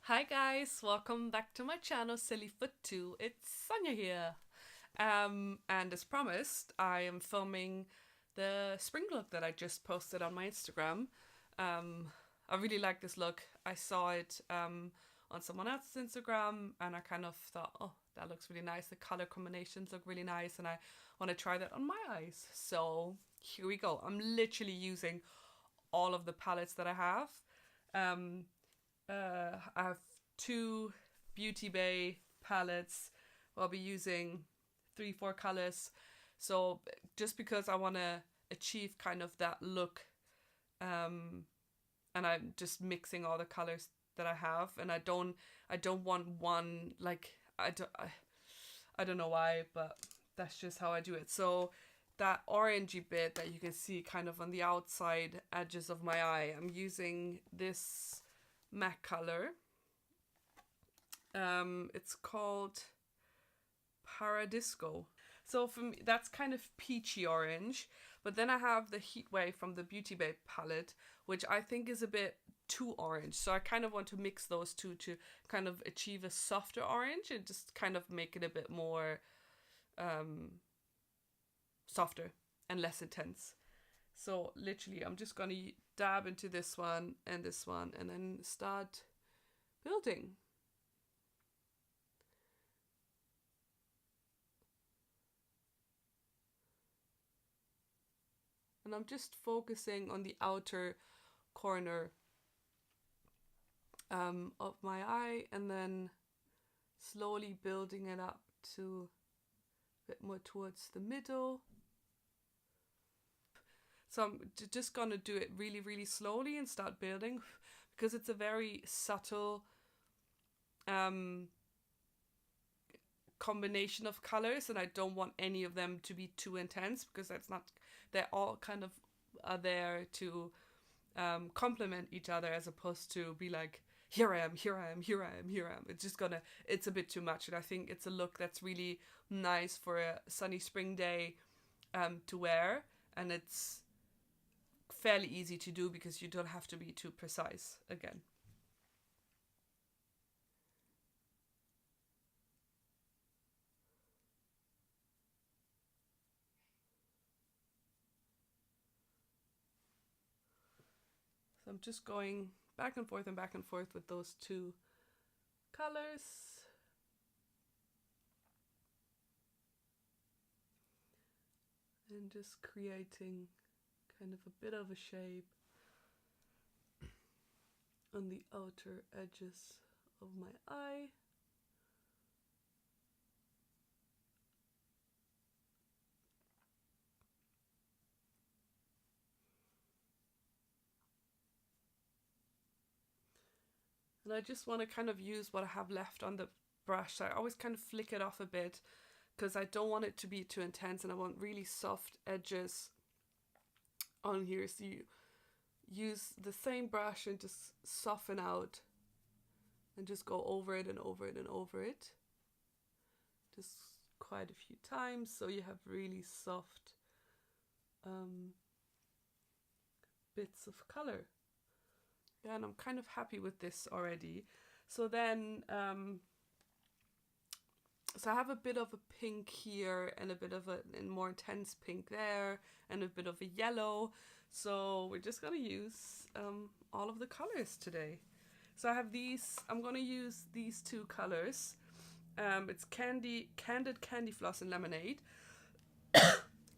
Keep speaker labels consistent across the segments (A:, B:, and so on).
A: Hi guys, welcome back to my channel Sillyfoot2. It's Sonia here. And as promised, I am filming the spring look that I just posted on my Instagram. I really like this look. I saw it on someone else's Instagram and I kind of thought, oh, that looks really nice. The color combinations look really nice and I want to try that on my eyes. So here we go. I'm literally using all of the palettes that I have. Um, I have two Beauty Bay palettes. I'll be using 3-4 colors. So just because I want to achieve kind of that look, and I'm just mixing all the colors that I have, and I don't want one, like I don't know why, but that's just how I do it. So that orangey bit that you can see kind of on the outside edges of my eye, I'm using this MAC color. It's called Paradisco. So for me, that's kind of peachy orange. But then I have the Heatwave from the Beauty Bay palette, which I think is a bit too orange. So I kind of want to mix those two to kind of achieve a softer orange and just kind of make it a bit more softer and less intense. So literally, I'm just going to dab into this one and then start building. And I'm just focusing on the outer corner of my eye and then slowly building it up to a bit more towards the middle. So I'm just gonna do it really, really slowly and start building because it's a very subtle combination of colors and I don't want any of them to be too intense because that's not, they're all kind of are there to complement each other as opposed to be like, here I am, here I am, here I am, here I am. It's just gonna, it's a bit too much, and I think it's a look that's really nice for a sunny spring day to wear, and it's fairly easy to do because you don't have to be too precise again. So I'm just going back and forth and back and forth with those two colors. And just creating kind of a bit of a shape on the outer edges of my eye. And I just want to kind of use what I have left on the brush. I always kind of flick it off a bit because I don't want it to be too intense and I want really soft edges on here. So you use the same brush and just soften out and just go over it and over it and over it. Just quite a few times so you have really soft bits of color. Yeah, and I'm kind of happy with this already. So then, so I have a bit of a pink here and a bit of a more intense pink there and a bit of a yellow. So we're just gonna use all of the colors today. So I have these, I'm gonna use these two colors. It's Candid Candyfloss and Lemonade.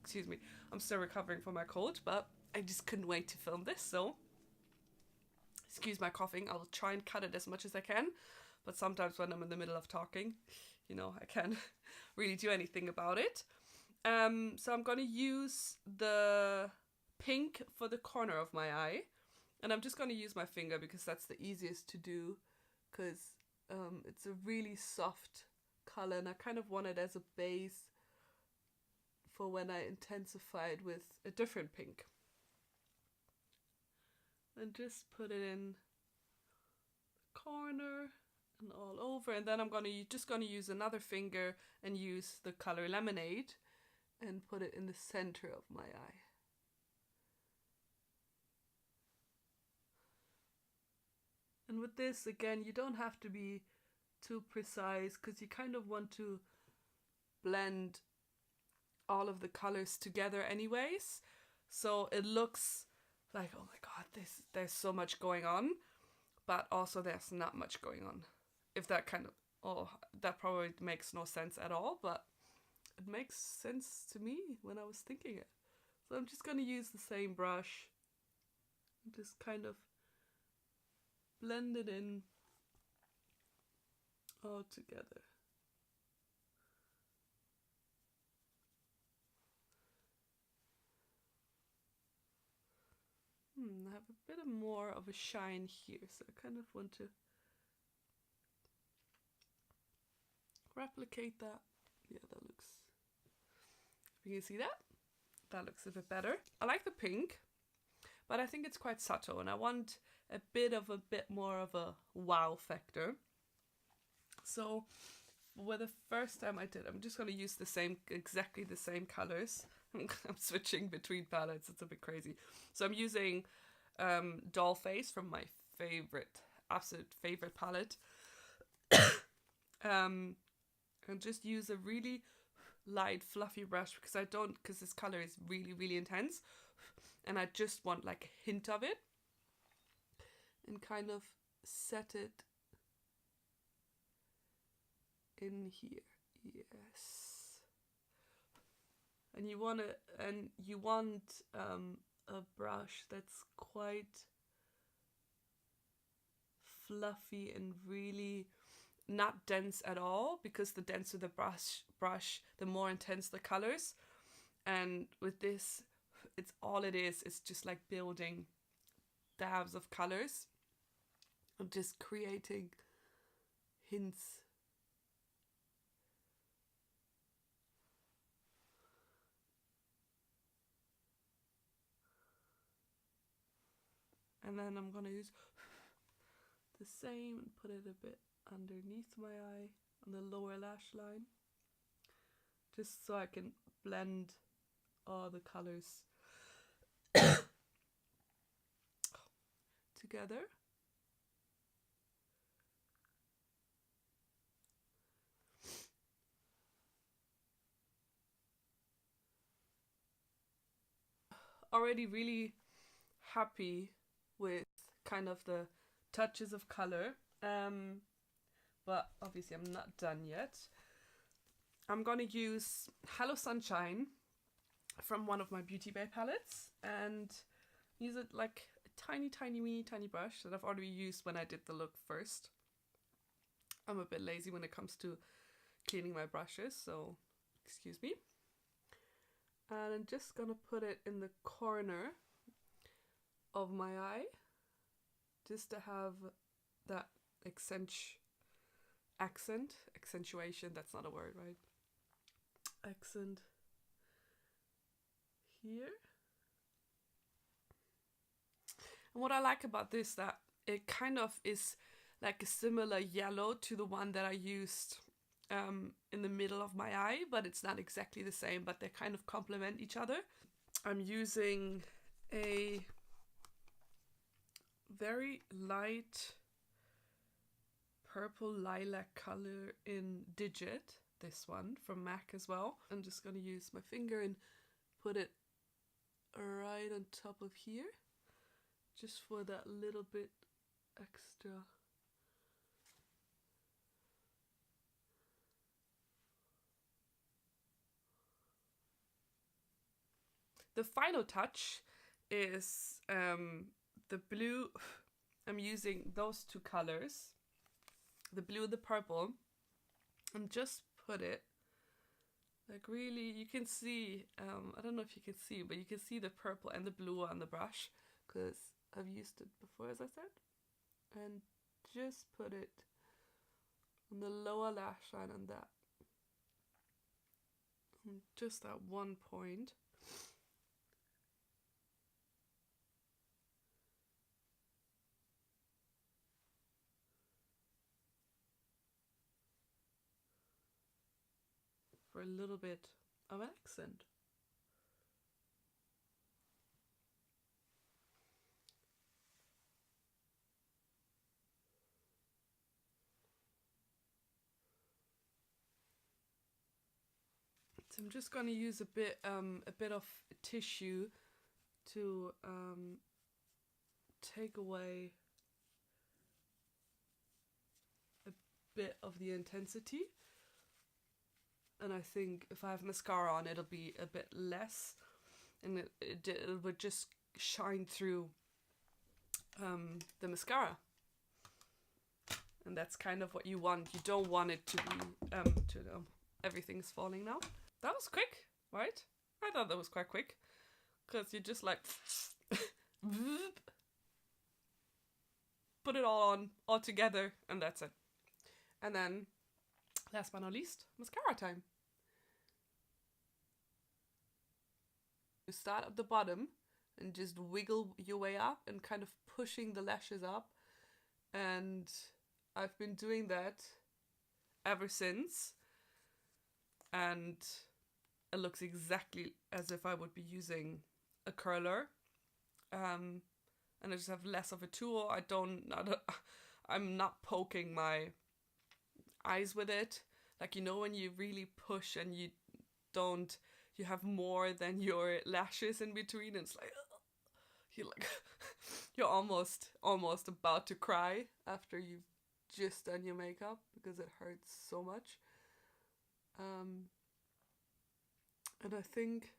A: Excuse me, I'm still recovering from my cold, but I just couldn't wait to film this, so excuse my coughing. I'll try and cut it as much as I can, but sometimes when I'm in the middle of talking, you know, I can't really do anything about it. So I'm gonna use the pink for the corner of my eye, and I'm just gonna use my finger because that's the easiest to do because it's a really soft color and I kind of want it as a base for when I intensify it with a different pink. And just put it in the corner and all over, and then I'm just gonna use another finger and use the color Lemonade and put it in the center of my eye. And with this, again, you don't have to be too precise because you kind of want to blend all of the colors together anyways. So it looks like, oh my god, there's so much going on, but also there's not much going on. If that kind of, oh, that probably makes no sense at all, but it makes sense to me when I was thinking it. So I'm just gonna use the same brush and just kind of blend it in all together. I have a bit more of a shine here, so I kind of want to replicate that. Yeah, that looks, you can see that? That looks a bit better. I like the pink, but I think it's quite subtle and I want a bit more of a wow factor. So for the first time I did, I'm just going to use exactly the same colors. I'm switching between palettes, it's a bit crazy. So I'm using Dollface from my absolute favorite palette. And just use a really light fluffy brush because this color is really, really intense. And I just want like a hint of it. And kind of set it in here. Yes. And you want a brush that's quite fluffy and really not dense at all, because the denser the brush, the more intense the colors. And with this, it's just like building dabs of colors. I'm just creating hints. And then I'm gonna use the same and put it a bit underneath my eye on the lower lash line, just so I can blend all the colors together. Already really happy with kind of the touches of color, but obviously I'm not done yet. I'm gonna use Hello Sunshine from one of my Beauty Bay palettes and use it like a tiny brush that I've already used when I did the look first. I'm a bit lazy when it comes to cleaning my brushes, so excuse me. And I'm just gonna put it in the corner of my eye, just to have that accentuation, that's not a word, right? Accent here. And what I like about this, that it kind of is like a similar yellow to the one that I used in the middle of my eye, but it's not exactly the same, but they kind of complement each other. I'm using a very light purple lilac color in Digit, this one from MAC as well. I'm just going to use my finger and put it right on top of here, just for that little bit extra. The final touch is the blue. I'm using those two colors, the blue and the purple, and just put it like really, you can see, I don't know if you can see, but you can see the purple and the blue on the brush because I've used it before, as I said. And just put it on the lower lash line on that. And just at one point. For a little bit of an accent. I'm just gonna use a bit of tissue to take away a bit of the intensity. And I think if I have mascara on, it'll be a bit less, and it would just shine through the mascara. And that's kind of what you want. You don't want it to be everything's falling now. That was quick, right? I thought that was quite quick, because you just like put it all together, and that's it. And then, last but not least, mascara time. You start at the bottom and just wiggle your way up and kind of pushing the lashes up. And I've been doing that ever since. And it looks exactly as if I would be using a curler. And I just have less of a tool. I'm not poking my eyes with it. Like, you know, when you really push and you have more than your lashes in between, and it's like, you're almost about to cry after you've just done your makeup, because it hurts so much. And I think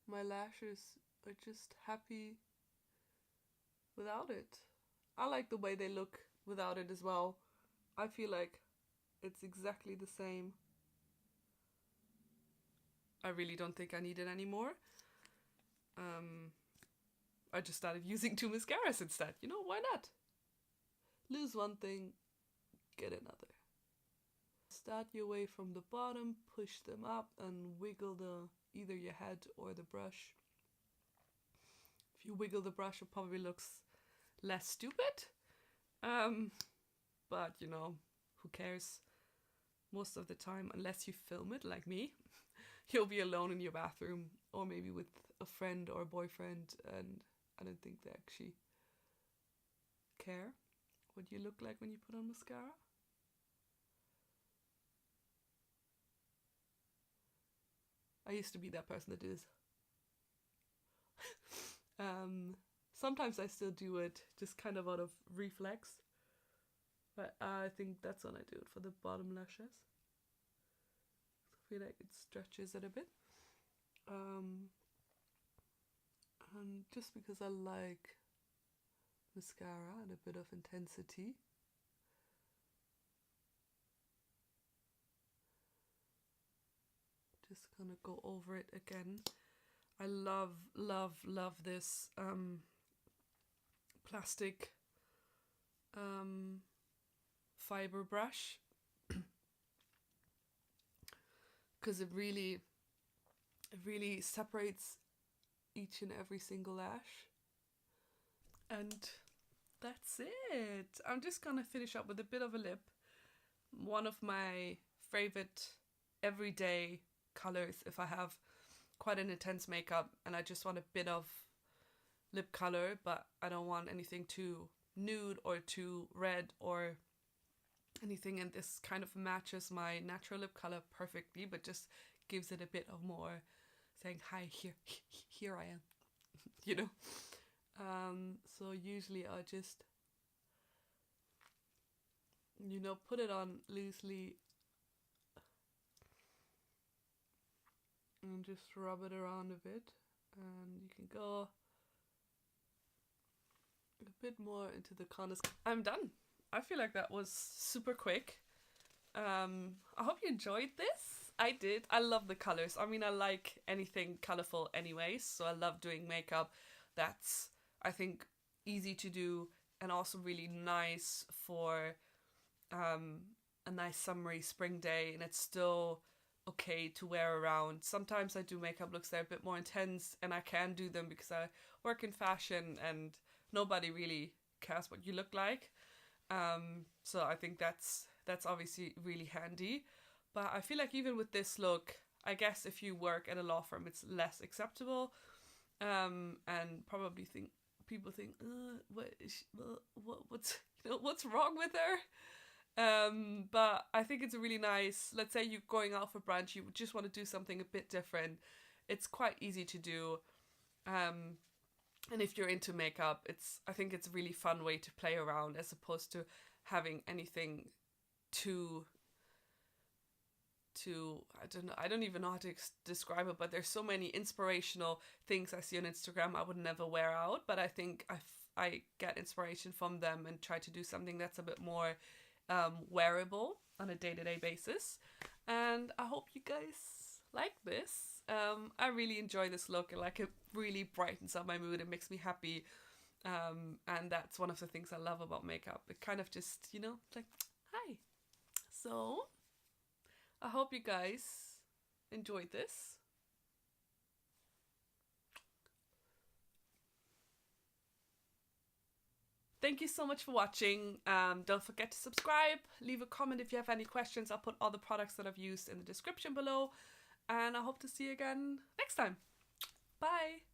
A: my lashes are just happy without it. I like the way they look without it as well. I feel like it's exactly the same. I really don't think I need it anymore. I just started using 2 mascaras instead. You know, why not? Lose one thing, get another. Start your way from the bottom, push them up, and wiggle either your head or the brush. If you wiggle the brush, it probably looks less stupid. But you know, who cares? Most of the time, unless you film it like me, you'll be alone in your bathroom, or maybe with a friend or a boyfriend, and I don't think they actually care what you look like when you put on mascara. I used to be that person that is. Sometimes I still do it, just kind of out of reflex. But I think that's when I do it for the bottom lashes. I feel like it stretches it a bit. And just because I like mascara and a bit of intensity. Just gonna go over it again. I love this plastic fiber brush, because it really separates each and every single lash. And that's it. I'm just gonna finish up with a bit of a lip. One of my favorite everyday colors if I have quite an intense makeup and I just want a bit of lip color, but I don't want anything too nude or too red or anything, and this kind of matches my natural lip color perfectly, but just gives it a bit of more saying, hi, here I am, you know. So usually I just, you know, put it on loosely and just rub it around a bit, and you can go a bit more into the corners. I'm done. I feel like that was super quick. I hope you enjoyed this. I did. I love the colors. I mean, I like anything colorful anyways, so I love doing makeup that's, I think, easy to do and also really nice for a nice summery spring day, and it's still okay to wear around. Sometimes I do makeup looks that are a bit more intense, and I can do them because I work in fashion and nobody really cares what you look like. So I think that's obviously really handy. But I feel like even with this look, I guess if you work at a law firm, it's less acceptable. And probably people think, what's wrong with her? But I think it's a really nice, let's say you're going out for brunch, you just want to do something a bit different. It's quite easy to do. And if you're into makeup, I think it's a really fun way to play around as opposed to having anything too I don't even know how to describe it, but there's so many inspirational things I see on Instagram I would never wear out, but I think I get inspiration from them and try to do something that's a bit more wearable on a day-to-day basis. And I hope you guys like this. I really enjoy this look, and like it really brightens up my mood. It makes me happy. And that's one of the things I love about makeup. It kind of just, like, hi. So I hope you guys enjoyed this. Thank you so much for watching. Don't forget to subscribe, leave a comment if you have any questions. I'll put all the products that I've used in the description below. And I hope to see you again next time. Bye!